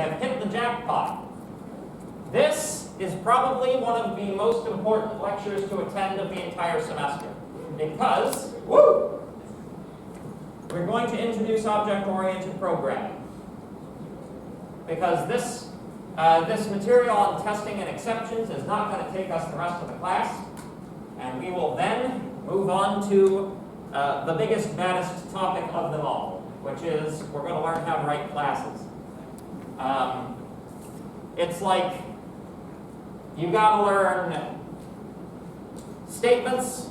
have hit the jackpot. This is probably one of the most important lectures to attend of the entire semester, because we're going to introduce object-oriented programming. Because this material on testing and exceptions is not going to take us the rest of the class, and we will then move on to the biggest, baddest topic of them all, which is we're going to learn how to write classes. It's like you got to learn statements,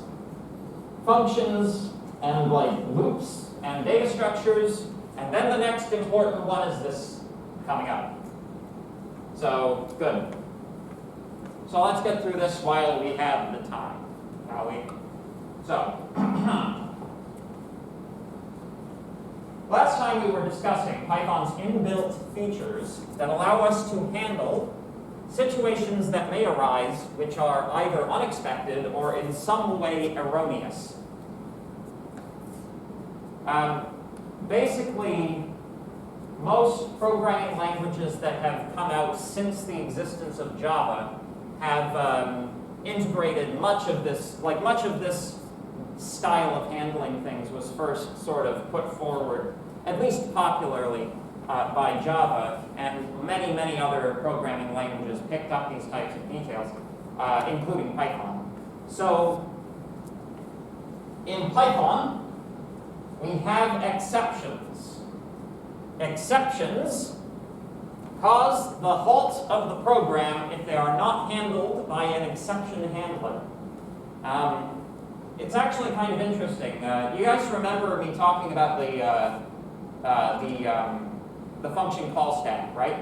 functions, and like loops and data structures, and then the next important one is this coming up. So good. So let's get through this while we have the time, shall we? So last time we were discussing Python's inbuilt features that allow us to handle situations that may arise which are either unexpected or in some way erroneous. Basically, most programming languages that have come out since the existence of Java have integrated much of this, much of this style of handling things was first sort of put forward, at least popularly, by Java, and many, many other programming languages picked up these types of details, including Python. So, in Python, we have exceptions. Exceptions cause the halt of the program if they are not handled by an exception handler. It's actually kind of interesting. You guys remember me talking about the function call stack, right?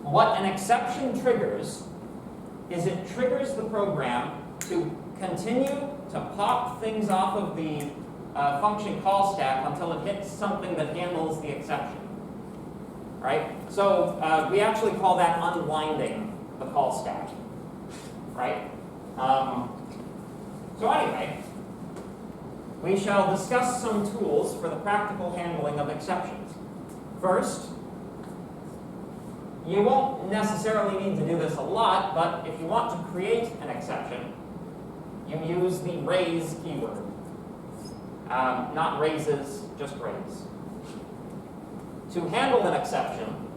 What an exception triggers is it triggers the program to continue to pop things off of the function call stack until it hits something that handles the exception, right? So we actually call that unwinding the call stack, right? So anyway, we shall discuss some tools for the practical handling of exceptions. First, you won't necessarily need to do this a lot, but if you want to create an exception, you use the raise keyword. Not raises, just raise. To handle an exception,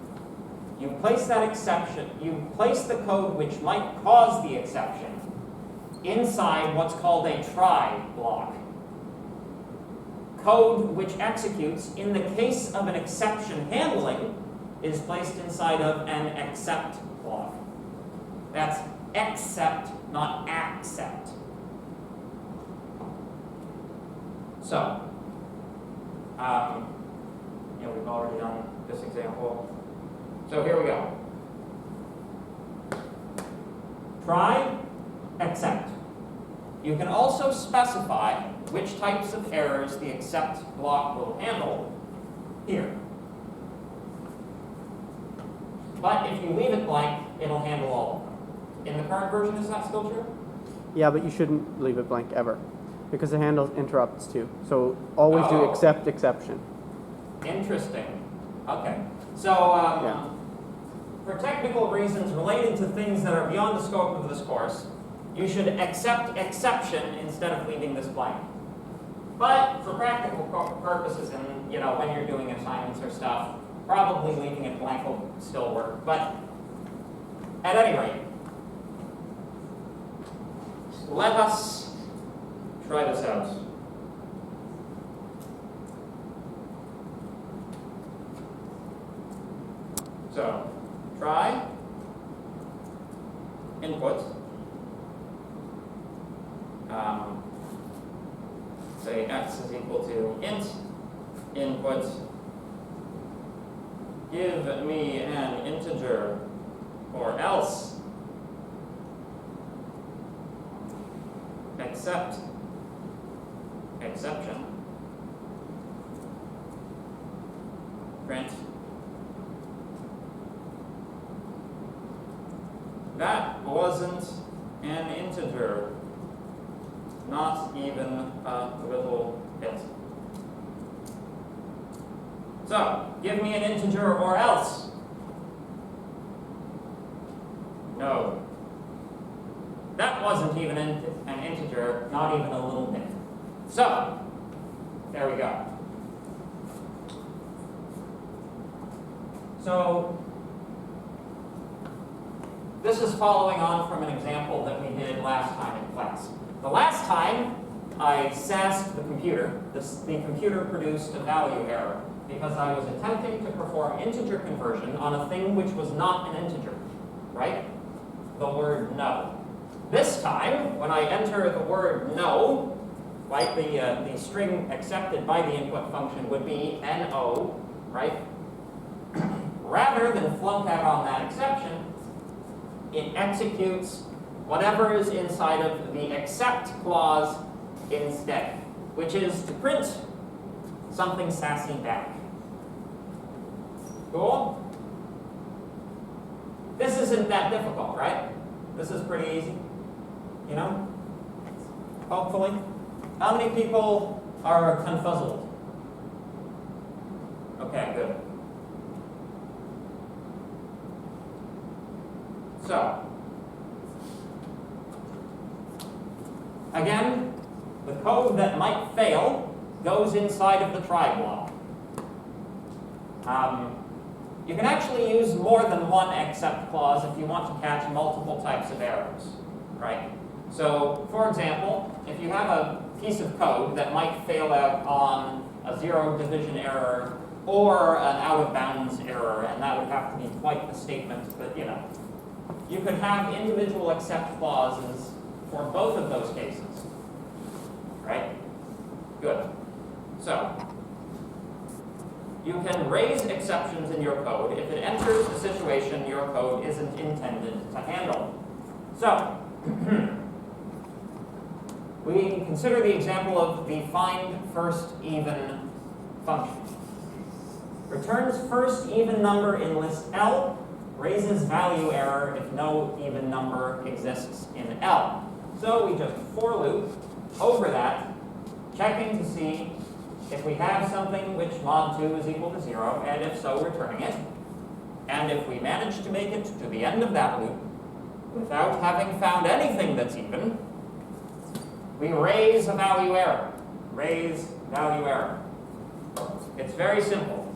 you place that exception, you place the code which might cause the exception inside what's called a try block. Code which executes in the case of an exception handling is placed inside of an except block. That's except, not accept. So, we've already done this example. So here we go. Try, except. You can also specify which types of errors the except block will handle here. But if you leave it blank, it'll handle all of them. In the current version, is that still true? Yeah, but you shouldn't leave it blank ever, because it handles interrupts too. So always do except exception. Interesting. Okay. So for technical reasons related to things that are beyond the scope of this course, you should accept exception instead of leaving this blank. But for practical purposes, and when you're doing assignments or stuff, probably leaving it blank will still work. But at any rate, let us try this out. So, try input. Say x is equal to int input. Give me an integer, or else accept exception. Print. That wasn't an integer, not even a little bit. So, give me an integer or else. No. That wasn't even an integer, not even a little bit. So, there we go. So, this is following on from an example that we did last time in class. The last time I sassed the computer, the computer produced a value error because I was attempting to perform integer conversion on a thing which was not an integer, right? The word no. This time, when I enter the word no, right, the string accepted by the input function would be no, right? Rather than flunk out on that exception, it executes whatever is inside of the except clause instead, which is to print something sassy back. Cool? This isn't that difficult, right? This is pretty easy, you know? Hopefully. How many people are confuzzled? Okay, good. So, again, the code that might fail goes inside of the try block. You can actually use more than one except clause if you want to catch multiple types of errors, right? So, for example, if you have a piece of code that might fail out on a zero division error or an out of bounds error, and that would have to be quite the statement, but you know, you could have individual except clauses for both of those cases, right? Good. So, you can raise exceptions in your code if it enters a situation your code isn't intended to handle. So, we consider the example of the find first even function. Returns first even number in list L, raises value error if no even number exists in L. So we just for loop over that, checking to see if we have something which mod 2 is equal to 0, and if so, returning it. And if we manage to make it to the end of that loop without having found anything that's even, we raise a value error. Raise value error. It's very simple.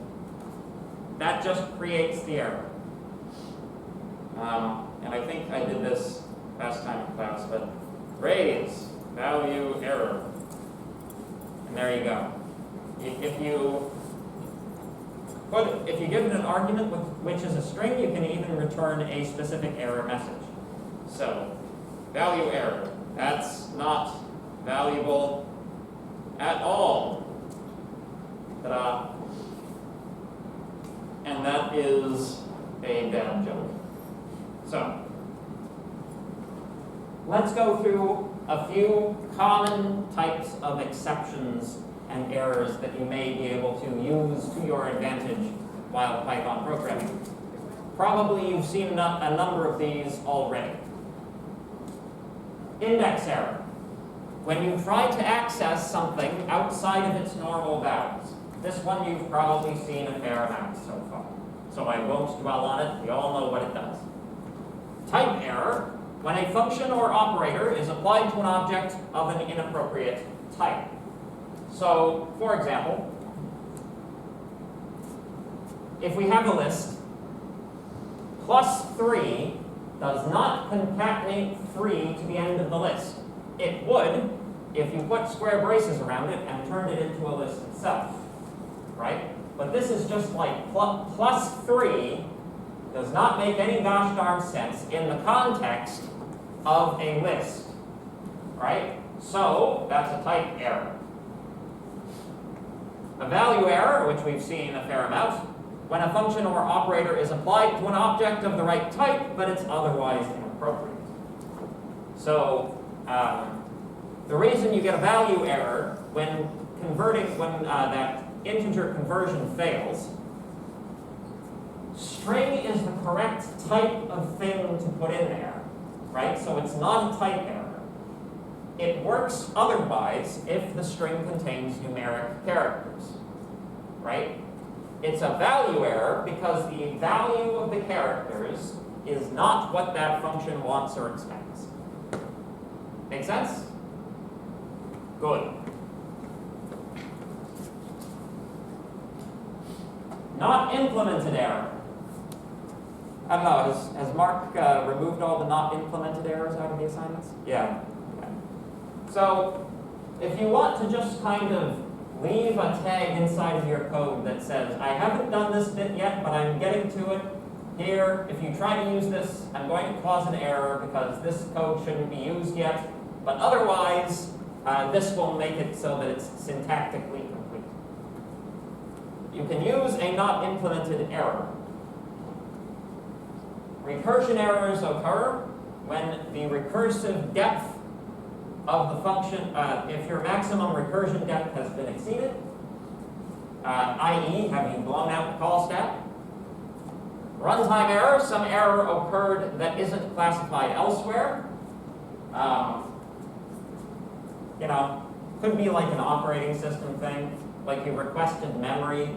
That just creates the error. And I think I did this last time in class, but raise value error. And there you go. If you give it an argument which is a string, you can even return a specific error message. So, value error. That's not valuable at all. Ta-da. And that is a bad joke. So, let's go through a few common types of exceptions and errors that you may be able to use to your advantage while Python programming. Probably you've seen a number of these already. Index error. When you try to access something outside of its normal bounds. This one you've probably seen a fair amount so far, so I won't dwell on it. We all know what it does. Type error. When a function or operator is applied to an object of an inappropriate type. So, for example, if we have a list, +3 does not concatenate 3 to the end of the list. It would if you put square braces around it and turned it into a list itself, right? But this is just like +3 does not make any gosh darn sense in the context of a list, right? So that's a type error. A value error, which we've seen a fair amount, when a function or operator is applied to an object of the right type, but it's otherwise inappropriate. So the reason you get a value error when that integer conversion fails, string is the correct type of thing to put in there, right? So it's not a type error. It works otherwise if the string contains numeric characters, right? It's a value error because the value of the characters is not what that function wants or expects. Make sense? Good. Not implemented error. I don't know, has Mark removed all the not implemented errors out of the assignments? Yeah. Okay. So if you want to just kind of leave a tag inside of your code that says, I haven't done this bit yet, but I'm getting to it. Here, if you try to use this, I'm going to cause an error because this code shouldn't be used yet. But otherwise, this will make it so that it's syntactically complete. You can use a not implemented error. Recursion errors occur when the recursive depth of the function, if your maximum recursion depth has been exceeded, i.e. having blown out the call stack. Runtime error, some error occurred that isn't classified elsewhere. You know, could be like an operating system thing, like you requested memory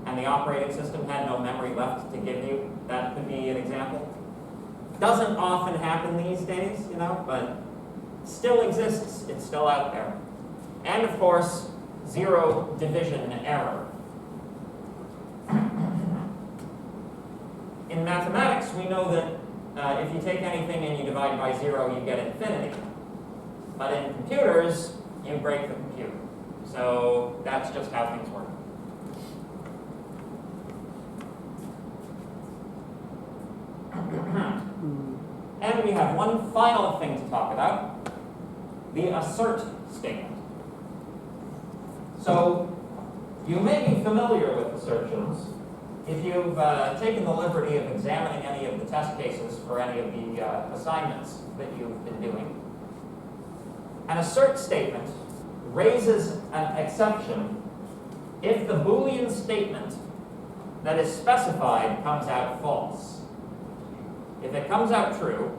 and the operating system had no memory left to give you. That could be an example. Doesn't often happen these days, you know, but still exists. It's still out there. And of course, zero division error. In mathematics, we know that if you take anything and you divide by 0, you get infinity. But in computers, you break the computer. So that's just how things work. And we have one final thing to talk about, the assert statement. So you may be familiar with assertions if you've taken the liberty of examining any of the test cases for any of the assignments that you've been doing. An assert statement raises an exception if the Boolean statement that is specified comes out false. If it comes out true,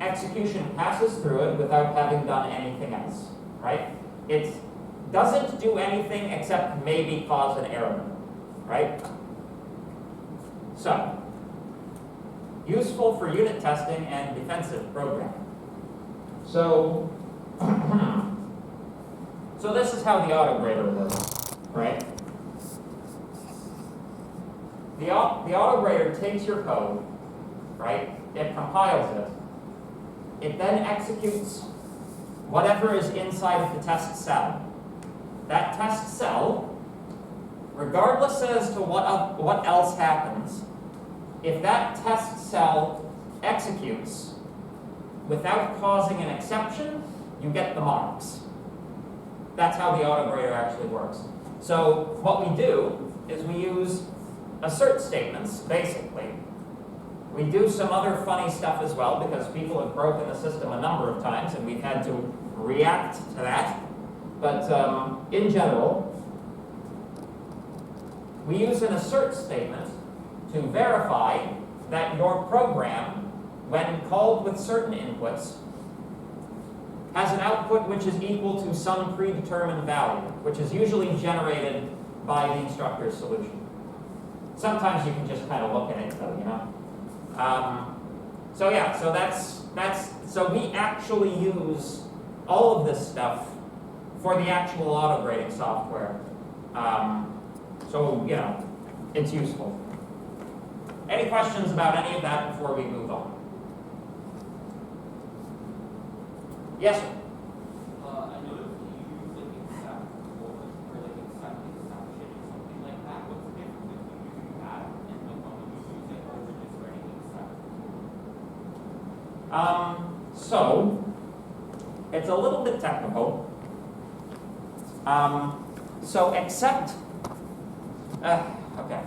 execution passes through it without having done anything else, right? It doesn't do anything except maybe cause an error, right? So, useful for unit testing and defensive programming. So, so this is how the autograder works, right? The autograder takes your code, right? It compiles it. It then executes whatever is inside of the test cell. That test cell, regardless as to what else happens, if that test cell executes without causing an exception, you get the marks. That's how the autograder actually works. So what we do is we use assert statements, basically. We do some other funny stuff as well because people have broken the system a number of times and we've had to react to that. But in general, we use an assert statement to verify that your program, when called with certain inputs, has an output which is equal to some predetermined value, which is usually generated by the instructor's solution. Sometimes you can just kind of look at it though, you know. So yeah, so we actually use all of this stuff for the actual auto-grading software. So, you know, it's useful. Any questions about any of that before we move on? Yes, sir? I noticed you use like accept or like accept exception or something like that. What's the difference between using that and like when you use it over just writing accept? So, it's a little bit technical. So accept, okay.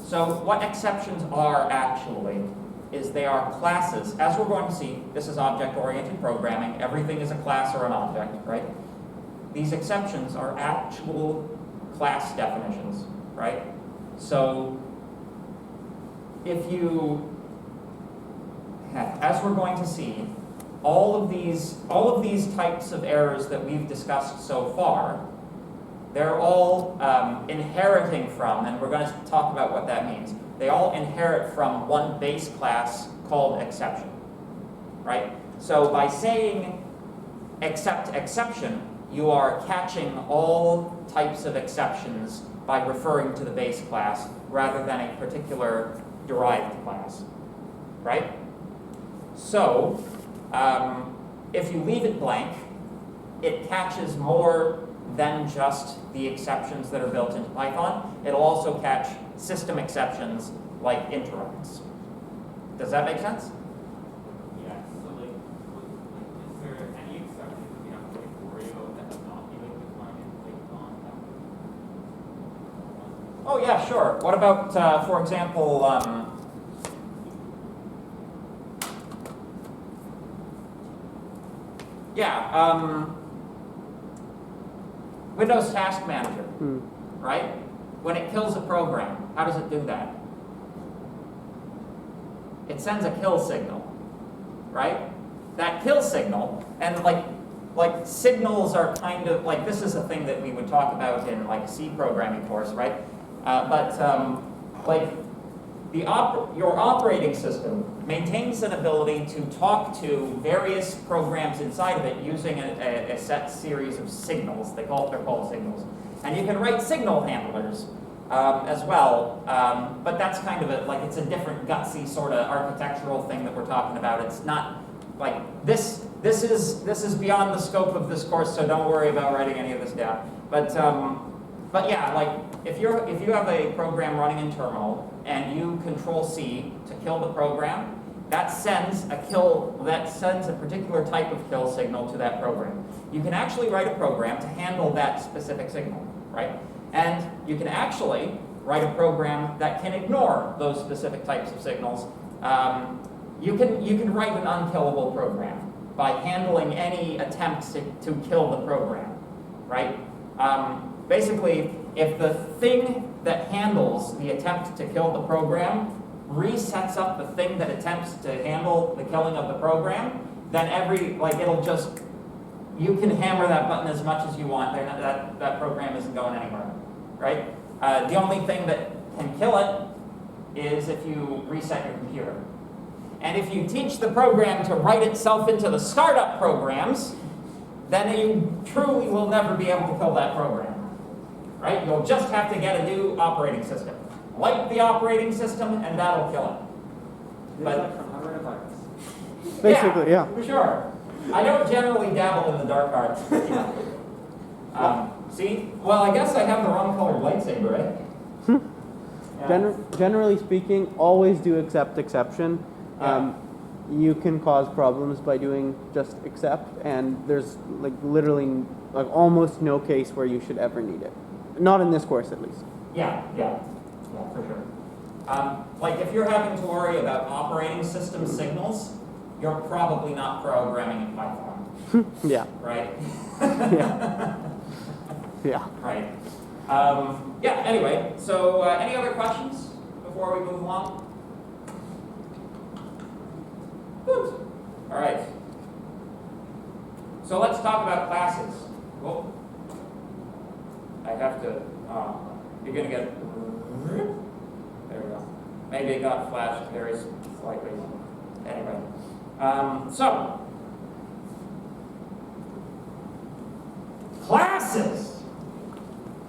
So what exceptions are actually is they are classes. As we're going to see, this is object-oriented programming. Everything is a class or an object, right? These exceptions are actual class definitions, right? So if you, as we're going to see, all of these types of errors that we've discussed so far they're all inheriting from, and we're going to talk about what that means. They all inherit from one base class called exception, right? So by saying except exception, you are catching all types of exceptions by referring to the base class rather than a particular derived class, right? So if you leave it blank, it catches more than just the exceptions that are built into Python. It'll also catch system exceptions like interrupts. Does that make sense? Yeah, so like, is there any exceptions that we have to worry about that would not be defined in non? Oh yeah, sure. What about, for example, Windows Task Manager, right? When it kills a program, how does it do that? It sends a kill signal, right? That kill signal, and like signals are kind of, like this is a thing that we would talk about in like a C programming course, right? Like your operating system maintains an ability to talk to various programs inside of it using a set series of signals. They're called signals. And you can write signal handlers as well, but that's kind of it's a different gutsy sort of architectural thing that we're talking about. It's not like this is beyond the scope of this course, so don't worry about writing any of this down. But yeah, like if you have a program running in terminal and you Control-C to kill the program, that sends a particular type of kill signal to that program. You can actually write a program to handle that specific signal, right? And you can actually write a program that can ignore those specific types of signals. You can write an unkillable program by handling any attempt to kill the program, right? Basically, if the thing that handles the attempt to kill the program resets up the thing that attempts to handle the killing of the program, then you can hammer that button as much as you want. That program isn't going anywhere, right? The only thing that can kill it is if you reset your computer. And if you teach the program to write itself into the startup programs, then you truly will never be able to kill that program. Right? You'll just have to get a new operating system. Like the operating system, and that'll kill it. But basically, yeah. Sure. I don't generally dabble in the dark arts. See? Well, I guess I have the wrong colored lightsaber, eh? Yeah. Generally speaking, always do except exception. Yeah. You can cause problems by doing just except, and there's literally almost no case where you should ever need it. Not in this course, at least. Yeah, for sure. Like if you're having to worry about operating system signals, you're probably not programming in Python. Yeah. Right? Yeah. Yeah. Right. Yeah, anyway, so any other questions before we move along? Good. All right. So let's talk about classes. Whoa. I have to, you're going to get, there we go. Maybe it got flashed very slightly. Anyway, so, classes,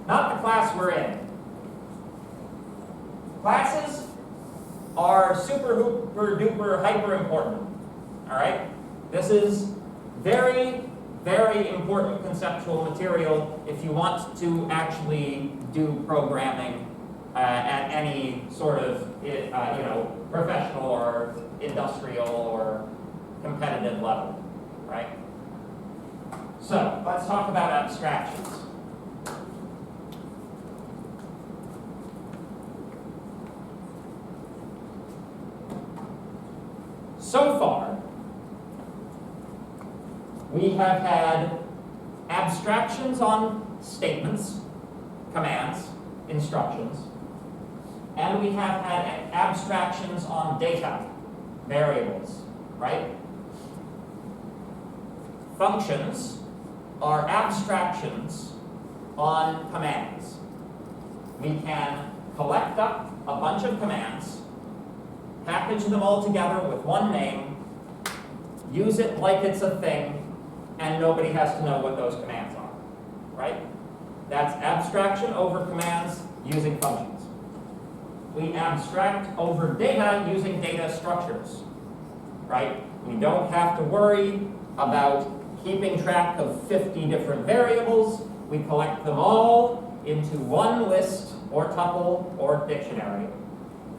not the class we're in. Classes are super duper hyper important, all right? This is very, very important conceptual material if you want to actually do programming at any sort of professional or industrial or competitive level, right? So let's talk about abstractions. So far, we have had abstractions on statements, commands, instructions, and we have had abstractions on data, variables, right? Functions are abstractions on commands. We can collect up a bunch of commands, package them all together with one name, use it like it's a thing, and nobody has to know what those commands are, right? That's abstraction over commands using functions. We abstract over data using data structures, right? We don't have to worry about keeping track of 50 different variables. We collect them all into one list or tuple or dictionary,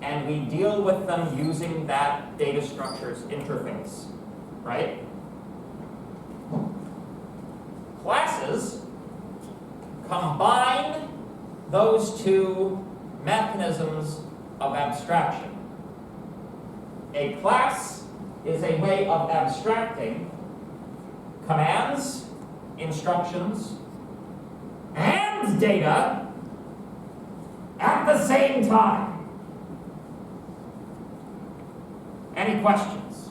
and we deal with them using that data structures interface, right? Classes combine those two mechanisms of abstraction. A class is a way of abstracting commands, instructions, and data at the same time. Any questions?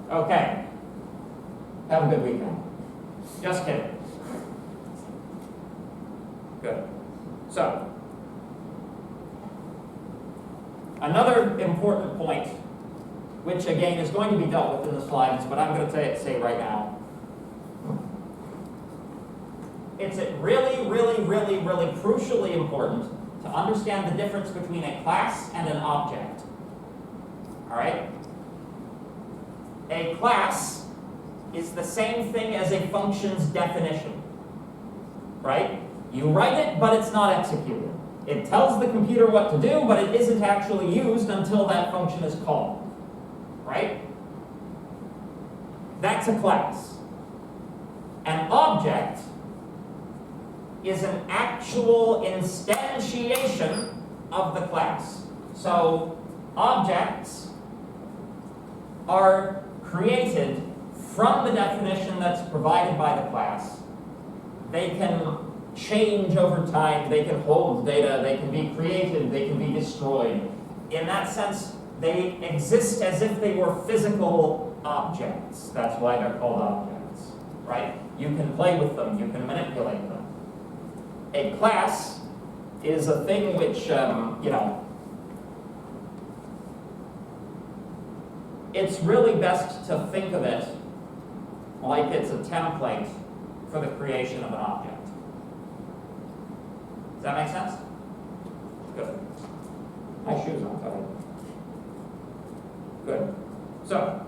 Okay. Have a good weekend. Just kidding. Good. So, another important point, which again is going to be dealt with in the slides, but I'm going to say right now. It's really, really, really, really crucially important to understand the difference between a class and an object. All right? A class is the same thing as a function's definition, right? You write it, but it's not executed. It tells the computer what to do, but it isn't actually used until that function is called, right? That's a class. An object is an actual instantiation of the class. So objects are created from the definition that's provided by the class. They can change over time, they can hold data, they can be created, they can be destroyed. In that sense, they exist as if they were physical objects. That's why they're called objects, right? You can play with them, you can manipulate them. A class is a thing which, it's really best to think of it like it's a template for the creation of an object. Does that make sense? Good. My shoes aren't tight. Good. So,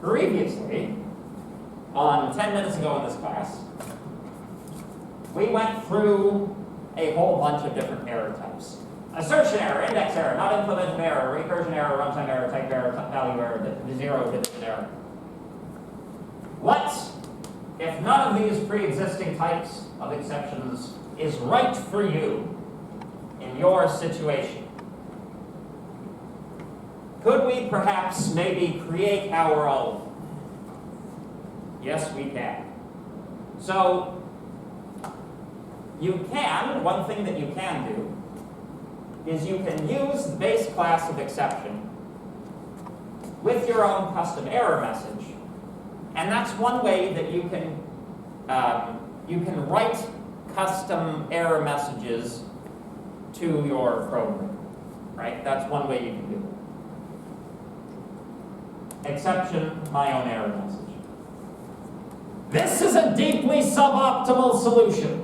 previously, on 10 minutes ago in this class, we went through a whole bunch of different error types. Assertion error, index error, not implemented error, recursion error, runtime error, type error, value error, zero division error. What if none of these pre-existing types of exceptions is right for you in your situation? Could we perhaps maybe create our own? Yes, we can. So, one thing that you can do is you can use the base class of exception with your own custom error message. And that's one way that you can write custom error messages to your program, right? That's one way you can do it. Exception, my own error message. This is a deeply suboptimal solution.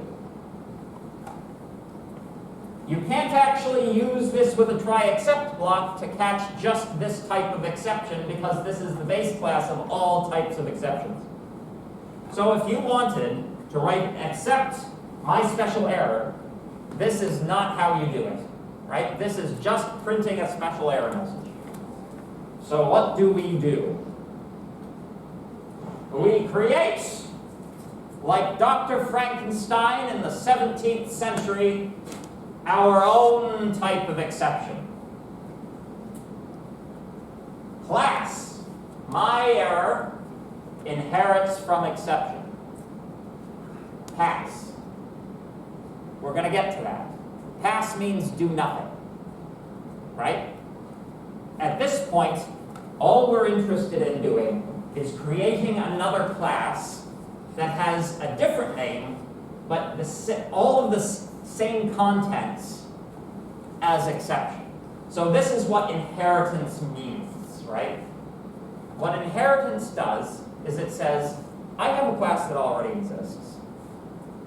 You can't actually use this with a try except block to catch just this type of exception because this is the base class of all types of exceptions. So if you wanted to write except my special error, this is not how you do it, right? This is just printing a special error message. So what do? We create, like Dr. Frankenstein in the 17th century, our own type of exception. Class, my error, inherits from exception. Pass. We're going to get to that. Pass means do nothing, right? At this point, all we're interested in doing is creating another class that has a different name, but all of the same contents as exception. So this is what inheritance means, right? What inheritance does is it says, I have a class that already exists.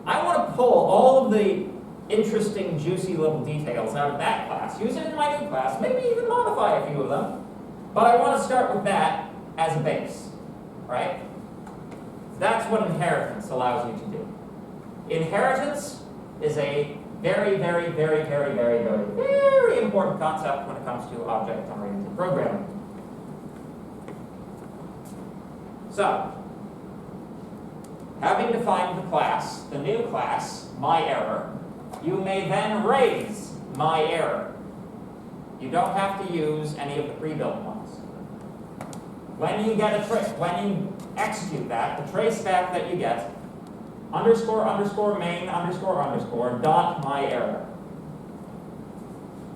I want to pull all of the interesting, juicy little details out of that class, use it in my new class, maybe even modify a few of them, but I want to start with that as a base, right? That's what inheritance allows you to do. Inheritance is a very, very, very, very, very, very, very important concept when it comes to object-oriented programming. So, having defined the class, the new class, myError, you may then raise myError. You don't have to use any of the pre-built ones. When you get when you execute that, the trace back that you get, underscore, underscore, main, underscore, underscore, dot myError.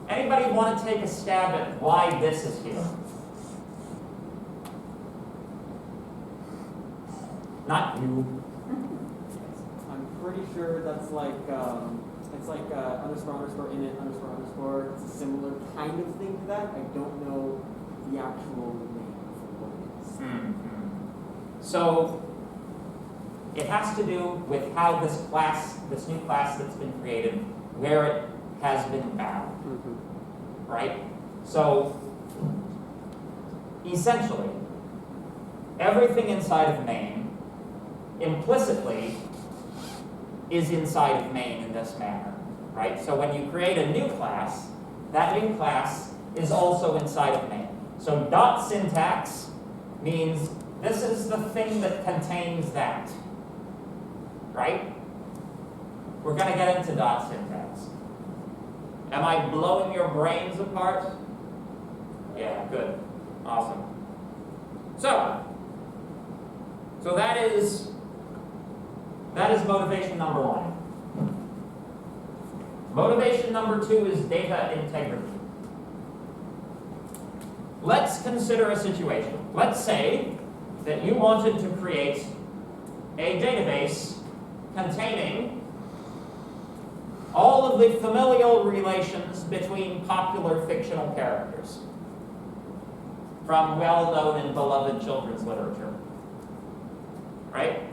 Anybody want to take a stab at why this is here? Not you. I'm pretty sure that's like, it's like underscore, underscore, init, underscore, underscore. It's a similar kind of thing to that. I don't know the actual name for what it is. Mm-hmm. So, it has to do with how this class, this new class that's been created, where it has been bound, right? So, essentially, everything inside of main implicitly is inside of main in this manner, right? So when you create a new class, that new class is also inside of main. So dot syntax means this is the thing that contains that, right? We're going to get into dot syntax. Am I blowing your brains apart? Yeah, good. Awesome. So that is motivation number one. Motivation number two is data integrity. Let's consider a situation. Let's say that you wanted to create a database containing all of the familial relations between popular fictional characters from well-known and beloved children's literature, right?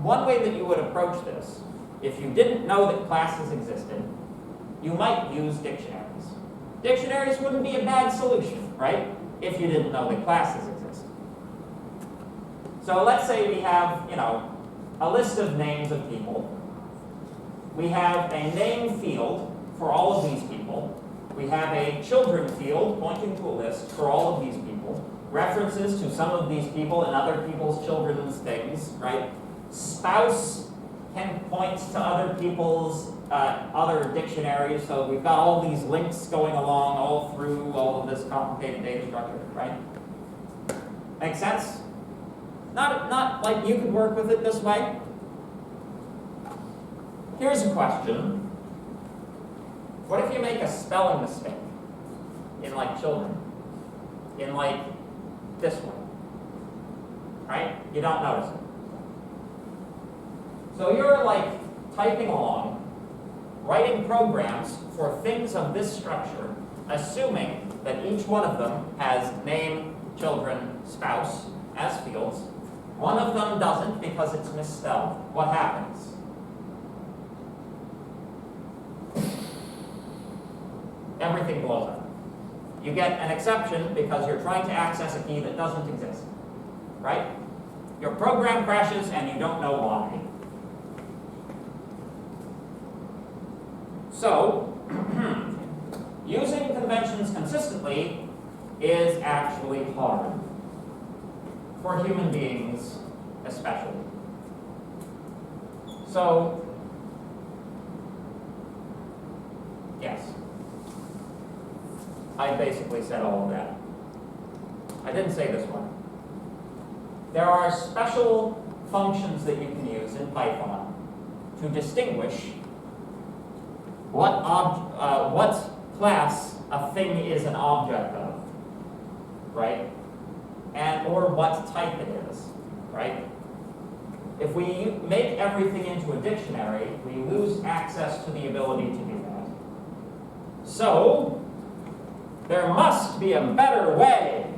One way that you would approach this, if you didn't know that classes existed, you might use dictionaries. Dictionaries wouldn't be a bad solution, right? If you didn't know that classes exist. So let's say we have, a list of names of people. We have a name field for all of these people. We have a children field pointing to a list for all of these people. References to some of these people and other people's children's things, right? Spouse can point to other people's other dictionaries, so we've got all these links going along all through all of this complicated data structure, right? Make sense? Not like you could work with it this way. Here's a question. What if you make a spelling mistake in like children? In like this one, right? You don't notice it. So you're like typing along, writing programs for things of this structure, assuming that each one of them has name, children, spouse as fields. One of them doesn't because it's misspelled. What happens? Everything blows up. You get an exception because you're trying to access a key that doesn't exist, right? Your program crashes and you don't know why. So, using conventions consistently is actually hard, for human beings especially. So, yes, I basically said all of that. I didn't say this one. There are special functions that you can use in Python to distinguish what class a thing is an object of, right? And or what type it is, right? If we make everything into a dictionary, we lose access to the ability to do that. So, there must be a better way.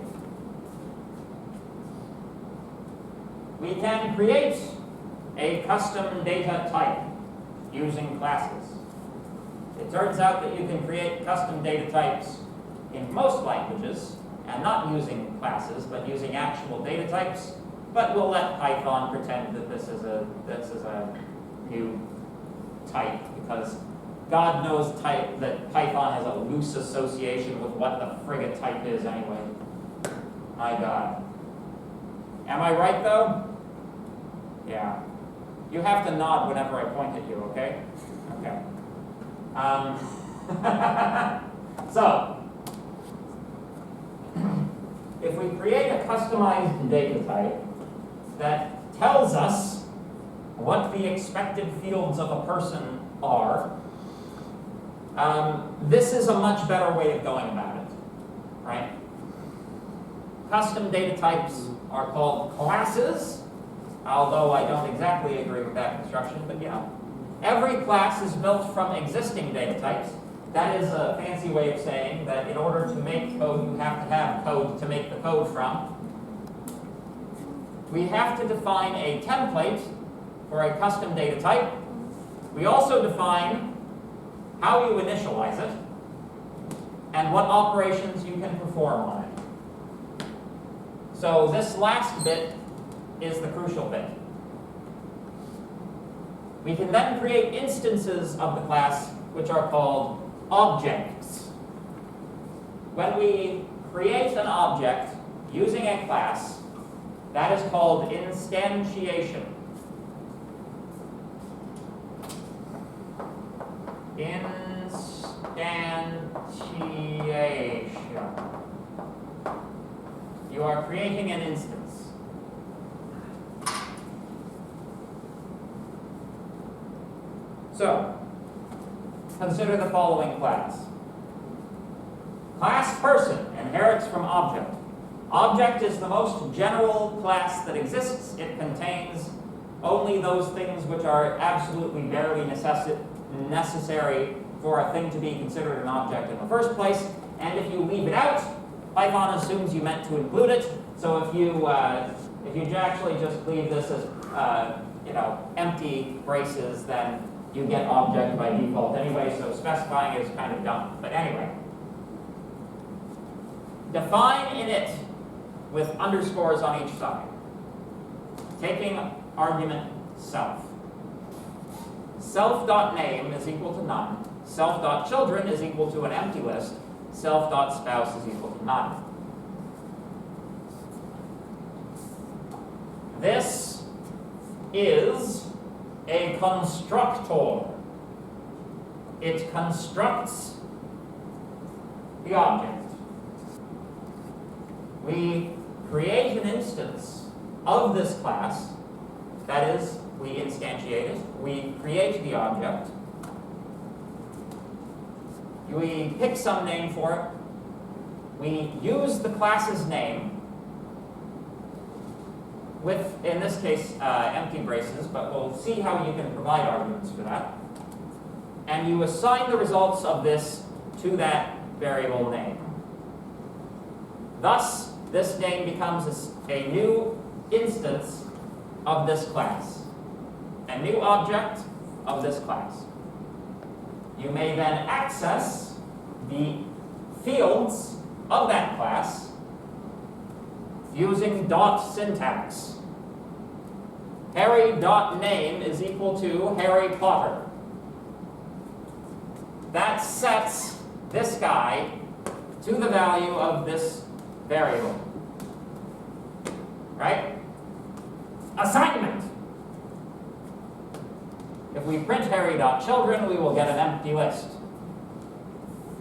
We can create a custom data type using classes. It turns out that you can create custom data types in most languages, and not using classes, but using actual data types. But we'll let Python pretend that this is a new type, because God knows that Python has a loose association with what the frigate type is anyway. My God. Am I right, though? Yeah. You have to nod whenever I point at you, okay? Okay. So, if we create a customized data type that tells us what the expected fields of a person are, this is a much better way of going about it, right? Custom data types are called classes, although I don't exactly agree with that construction, but you know. Every class is built from existing data types. That is a fancy way of saying that in order to make code, you have to have code to make the code from. We have to define a template for a custom data type. We also define how you initialize it and what operations you can perform on it. So this last bit is the crucial bit. We can then create instances of the class which are called objects. When we create an object using a class, that is called instantiation. Instantiation. You are creating an instance. So, consider the following class. Class person inherits from object. Object is the most general class that exists. It contains only those things which are absolutely barely necessary for a thing to be considered an object in the first place. And if you leave it out, Python assumes you meant to include it. So if you actually just leave this as empty braces, then you get object by default anyway, so specifying is kind of dumb. But anyway, define init with underscores on each side, taking argument self. Self.name is equal to none. Self.children is equal to an empty list. Self.spouse is equal to none. This is a constructor. It constructs the object. We create an instance of this class. That is, we instantiate it. We create the object. We pick some name for it. We use the class's name with, in this case, empty braces, but we'll see how you can provide arguments for that. And you assign the results of this to that variable name. Thus, this name becomes a new instance of this class, a new object of this class. You may then access the fields of that class using dot syntax. Harry.name is equal to Harry Potter. That sets this guy to the value of this variable. Right? Assignment. If we print Harry.children, we will get an empty list.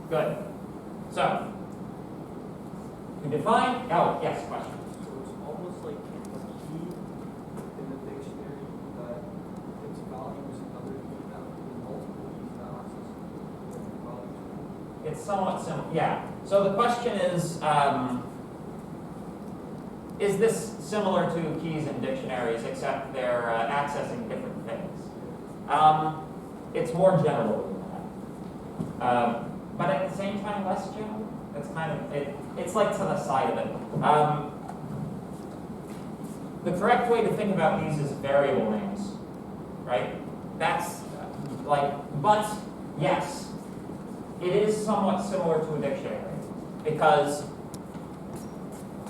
Good. So, to define, oh, yes, question. So it's almost like a key in the it's somewhat similar. Yeah. So the question is this similar to keys in dictionaries, except they're accessing different things? It's more general than that. But at the same time, less general. It's kind of, it's like to the side of it. The correct way to think about these is variable names, right? That's like, but yes, it is somewhat similar to a dictionary, because,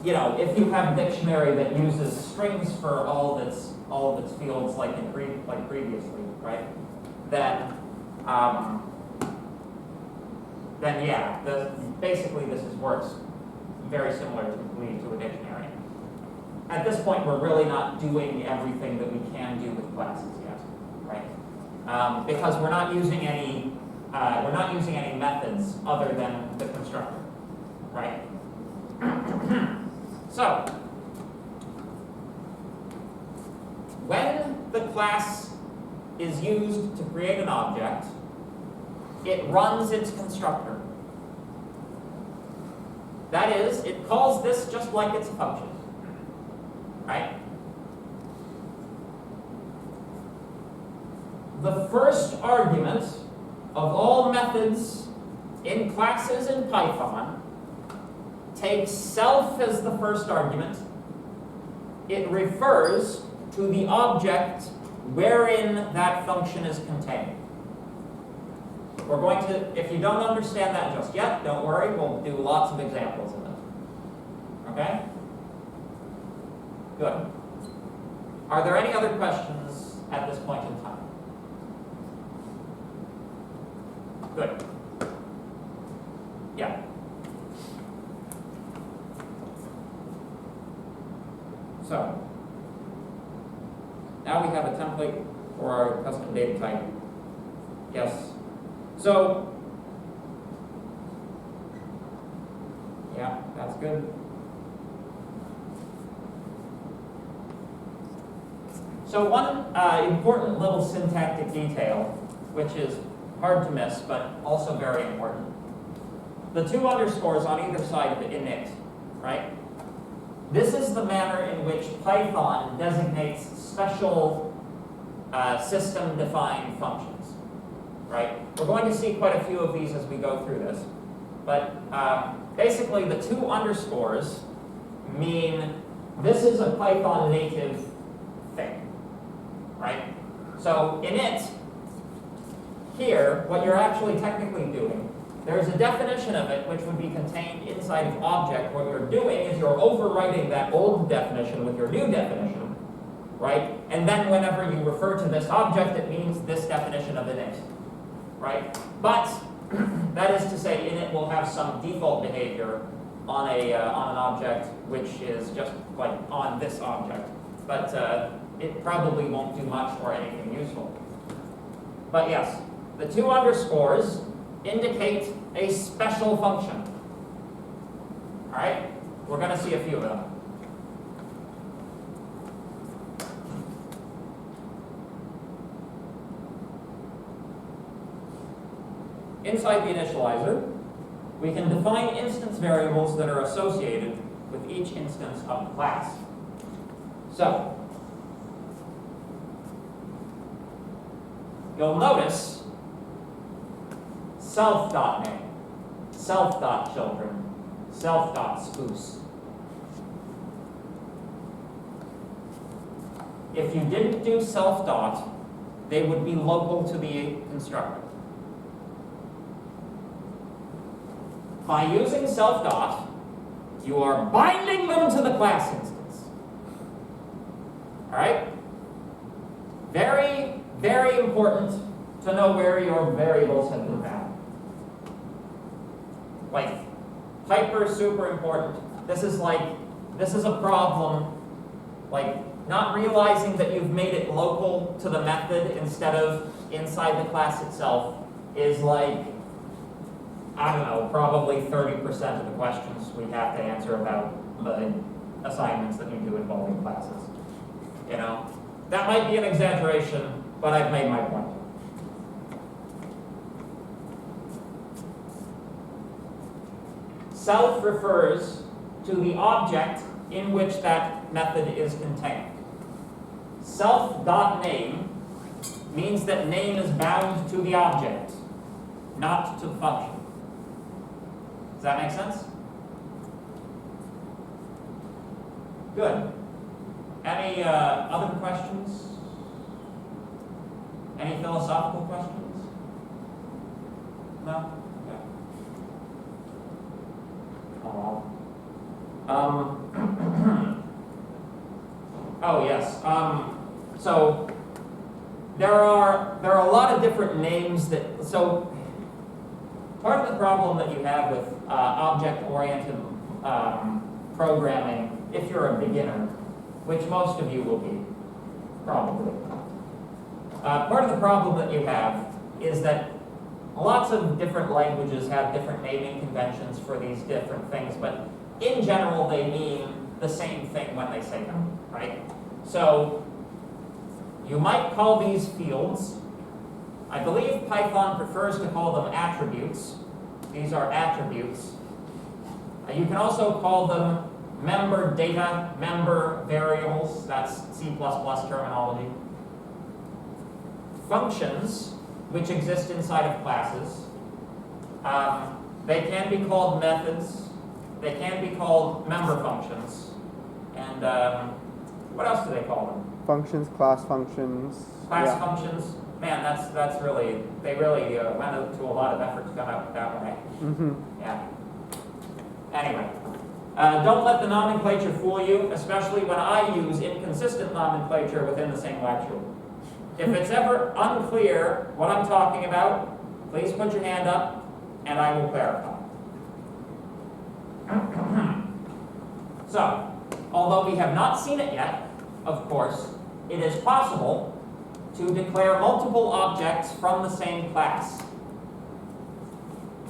you know, if you have a dictionary that uses strings for all of its fields, like previously, right? Then yeah, basically this works very similarly to a dictionary. At this point, we're really not doing everything that we can do with classes yet, right? Because we're not using any methods other than the constructor, right? So, when the class is used to create an object, it runs its constructor. That is, it calls this just like it's a function, right? The first argument of all methods in classes in Python takes self as the first argument. It refers to the object wherein that function is contained. We're going to, if you don't understand that just yet, don't worry, we'll do lots of examples of it. Okay? Good. Are there any other questions at this point in time? Good. Yeah. So, now we have a template for our custom data type. Yes. So, yeah, that's good. So one important little syntactic detail, which is hard to miss, but also very important. The two underscores on either side of the init, right? This is the manner in which Python designates special system-defined functions, right? We're going to see quite a few of these as we go through this. But basically, the two underscores mean this is a Python native thing, right? So init, here, what you're actually technically doing, there's a definition of it which would be contained inside of object. What you're doing is you're overwriting that old definition with your new definition, right? And then whenever you refer to this object, it means this definition of init, right? But that is to say, init will have some default behavior on an object which is just like on this object, but it probably won't do much or anything useful. But yes, the two underscores indicate a special function. All right, we're going to see a few of them. Inside the initializer, we can define instance variables that are associated with each instance of the class. So, you'll notice self.name, self.children, self.spouse. If you didn't do self. They would be local to the constructor. By using self. You are binding them to the class instance. All right? Very, very important to know where your variables have been found. Like, hyper super important. This is a problem, like not realizing that you've made it local to the method instead of inside the class itself is like, I don't know, probably 30% of the questions we have to answer about the assignments that you do involving classes. You know, that might be an exaggeration, but I've made my point. self refers to the object in which that method is contained. Self.name means that name is bound to the object, not to the function. Does that make sense? Good. Any other questions? Any philosophical questions? No? Okay. Oh yes. So there are a lot of different names that. So part of the problem that you have with object-oriented programming, if you're a beginner, which most of you will be, probably. Part of the problem that you have is that lots of different languages have different naming conventions for these different things, but in general they mean the same thing when they say them, right? So you might call these fields. I believe Python prefers to call them attributes. These are attributes. You can also call them member data, member variables. That's C++ terminology. Functions, which exist inside of classes. They can be called methods. They can be called member functions. And what else do they call them? Functions, class functions. Class functions. Man, that's really, they really went to a lot of effort to come out that way. Mm-hmm. Yeah. Anyway, don't let the nomenclature fool you, especially when I use inconsistent nomenclature within the same lecture. If it's ever unclear what I'm talking about, please put your hand up and I will clarify. So, although we have not seen it yet, of course, it is possible to declare multiple objects from the same class.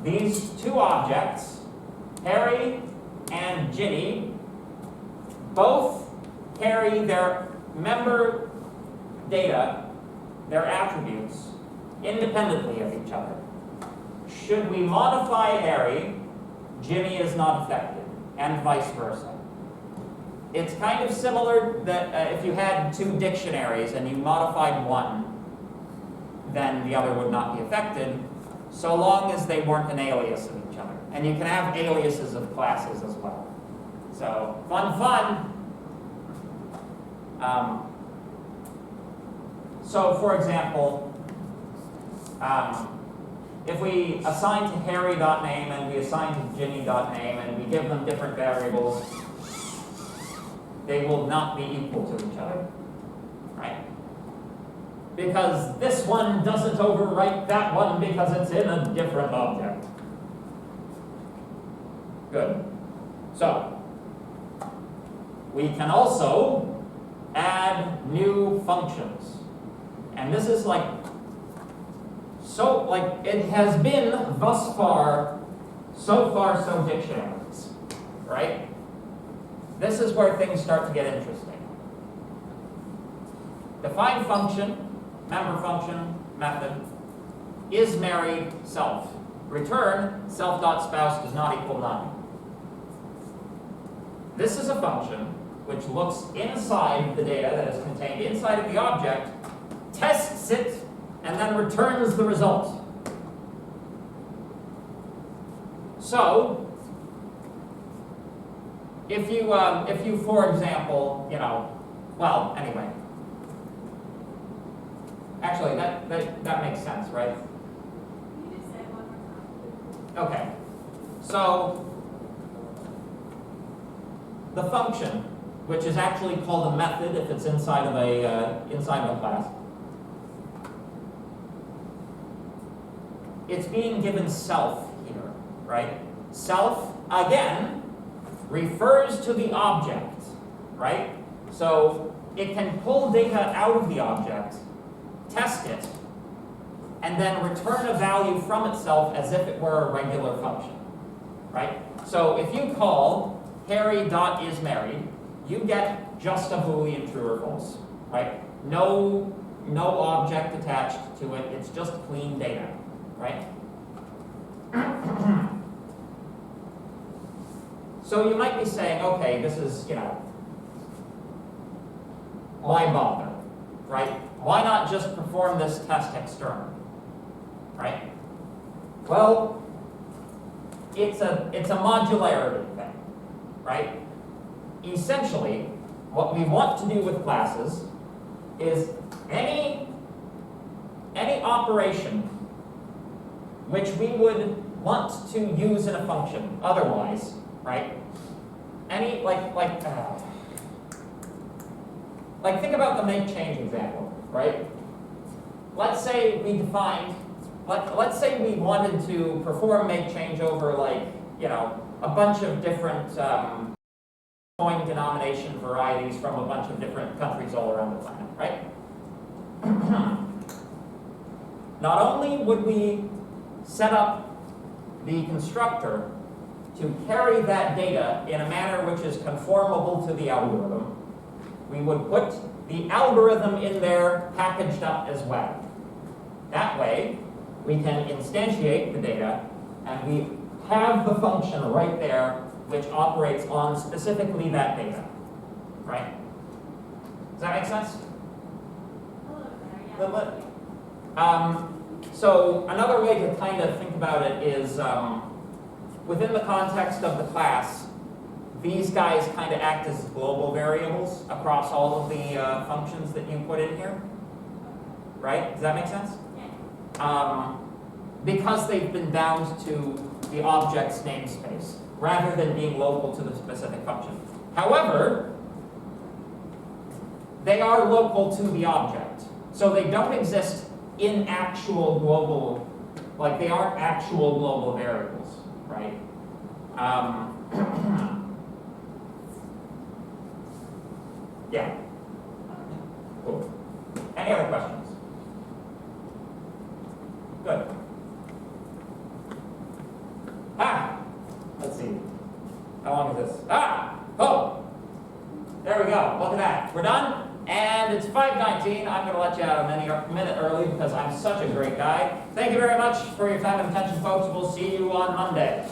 These two objects, Harry and Ginny, both carry their member data, their attributes, independently of each other. Should we modify Harry, Ginny is not affected, and vice versa. It's kind of similar that if you had two dictionaries and you modified one, then the other would not be affected, so long as they weren't an alias of each other. And you can have aliases of classes as well. So, fun. So, for example, if we assign to Harry.name and we assign to Ginny.name and we give them different variables, they will not be equal to each other, right? Because this one doesn't overwrite that one because it's in a different object. Good. So, we can also add new functions. And this is like, it has been thus far, so dictionaries, right? This is where things start to get interesting. Define function, member function, method, is married, self. Return, self.spouse does not equal none. This is a function which looks inside the data that is contained inside of the object, tests it, and then returns the result. So, if you, for example, anyway. Actually, that makes sense, right? Can you just say it one more time? Okay. So, the function, which is actually called a method if it's inside of a class, it's being given self here, right? Self, again, refers to the object, right? So it can pull data out of the object, test it, and then return a value from itself as if it were a regular function, right? So if you call Harry.isMarried, you get just a Boolean true or false, right? No object attached to it, it's just clean data, right? So you might be saying, okay, this is, why bother, right? Why not just perform this test externally, right? Well, it's a modularity thing, right? Essentially, what we want to do with classes is any operation which we would want to use in a function otherwise, right? Any, like think about the make change example, right? Let's say we defined, let's say we wanted to perform make change over a bunch of different coin denomination varieties from a bunch of different countries all around the planet, right? Not only would we set up the constructor to carry that data in a manner which is conformable to the algorithm, we would put the algorithm in there packaged up as well. That way, we can instantiate the data, and we have the function right there which operates on specifically that data, right? Does that make sense? A little bit, yeah. So another way to kind of think about it is within the context of the class, these guys kind of act as global variables across all of the functions that you put in here, right? Does that make sense? Yeah. Because they've been bound to the object's namespace, rather than being local to the specific function. However, they are local to the object, so they don't exist in actual global, they aren't actual global variables, right? Yeah. Cool. Any other questions? Good. Let's see. How long is this? Oh! There we go. Look at that. We're done. And it's 5:19. I'm going to let you out a minute early because I'm such a great guy. Thank you very much for your time and attention, folks. We'll see you on Monday.